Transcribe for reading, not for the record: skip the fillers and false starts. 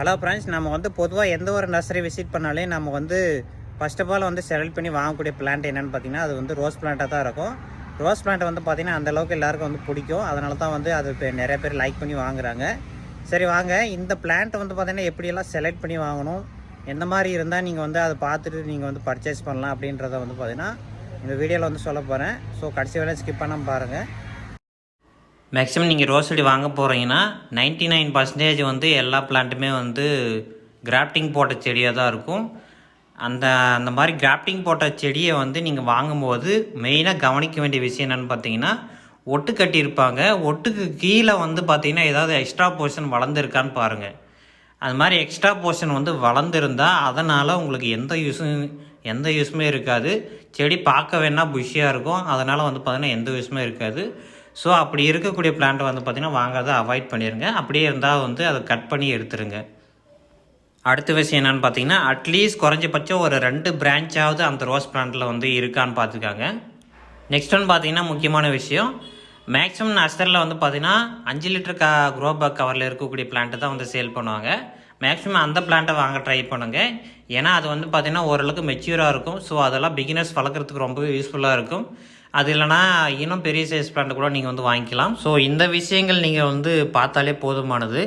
Hello friends, நம்ம வந்து பொதுவாக எந்த ஒரு நர்சரி விசிட் பண்ணாலே நம்ம வந்து ஃபர்ஸ்ட் ஆஃப் ஆல் வந்து செலக்ட் பண்ணி வாங்கக்கூடிய பிளான்ட் என்னென்னு பார்த்தீங்கன்னா அது வந்து ரோஸ் பிளான்ட்டாக தான் இருக்கும். ரோஸ் பிளான்ட் வந்து பார்த்திங்கன்னா அந்தளவுக்கு எல்லாருக்கும் வந்து பிடிக்கும். அதனால தான் வந்து அது நிறைய பேர் லைக் பண்ணி வாங்குறாங்க. சரி வாங்க, இந்த பிளான்ட் வந்து பார்த்திங்கன்னா எப்படியெல்லாம் செலக்ட் பண்ணி வாங்கணும், எந்த மாதிரி இருந்தால் நீங்கள் வந்து அதை பார்த்துட்டு நீங்கள் வந்து பர்ச்சேஸ் பண்ணலாம் அப்படின்றத வந்து பார்த்திங்கன்னா இந்த வீடியோவில் வந்து சொல்ல போகிறேன். ஸோ கடைசி வரை ஸ்கிப் பண்ணாமல் பாருங்கள். மேக்ஸிமம் நீங்கள் ரோஸ் செடி வாங்க போகிறீங்கன்னா 99% வந்து எல்லா பிளான்ட்டுமே வந்து கிராஃப்டிங் போட்ட செடியாக தான் இருக்கும். அந்த மாதிரி கிராஃப்டிங் போட்ட செடியை வந்து நீங்கள் வாங்கும்போது மெயினாக கவனிக்க வேண்டிய விஷயம் என்னென்னு பார்த்தீங்கன்னா, ஒட்டு கட்டியிருப்பாங்க. ஒட்டுக்கு கீழே வந்து பார்த்திங்கன்னா ஏதாவது எக்ஸ்ட்ரா போர்ஷன் வளர்ந்துருக்கான்னு பாருங்கள். அது மாதிரி எக்ஸ்ட்ரா போர்ஷன் வந்து வளர்ந்துருந்தால் அதனால் உங்களுக்கு எந்த யூஸுமே இருக்காது. செடி பார்க்க வேணால் புஷ்ஷியாக இருக்கும், அதனால் வந்து பார்த்திங்கன்னா எந்த யூஸுமே இருக்காது. ஸோ அப்படி இருக்கக்கூடிய பிளான்ட்டை வந்து பார்த்திங்கன்னா வாங்காத அவாய்ட் பண்ணிடுங்க. அப்படியே இருந்தால் வந்து அதை கட் பண்ணி எடுத்துருங்க. அடுத்த விஷயம் என்னென்னு பார்த்தீங்கன்னா, அட்லீஸ்ட் குறைஞ்சபட்சம் ஒரு 2 பிரான்ச்சாவது அந்த ரோஸ் பிளான்ட்டில் வந்து இருக்கான்னு பார்த்துக்காங்க. நெக்ஸ்ட் ஒன்று பார்த்தீங்கன்னா முக்கியமான விஷயம், மேக்ஸிமம் நர்சரியில் வந்து பார்த்திங்கன்னா 5 லிட்டர் க்ரோ பேக் கவரில் இருக்கக்கூடிய பிளான்ட்டு தான் வந்து சேல் பண்ணுவாங்க. மேக்ஸிமம் அந்த பிளான்ட்டை வாங்க ட்ரை பண்ணுங்கள். ஏன்னா அது வந்து பார்த்திங்கன்னா ஓரளவுக்கு மெச்சூராக இருக்கும். ஸோ அதெல்லாம் பிகினர்ஸ் வளர்க்குறதுக்கு ரொம்பவே யூஸ்ஃபுல்லாக இருக்கும். அது இல்லைனா இன்னும் பெரிய சைஸ் பிளான்ட் கூட நீங்கள் வந்து வாங்கிக்கலாம். ஸோ இந்த விஷயங்கள் நீங்கள் வந்து பார்த்தாலே போதுமானது.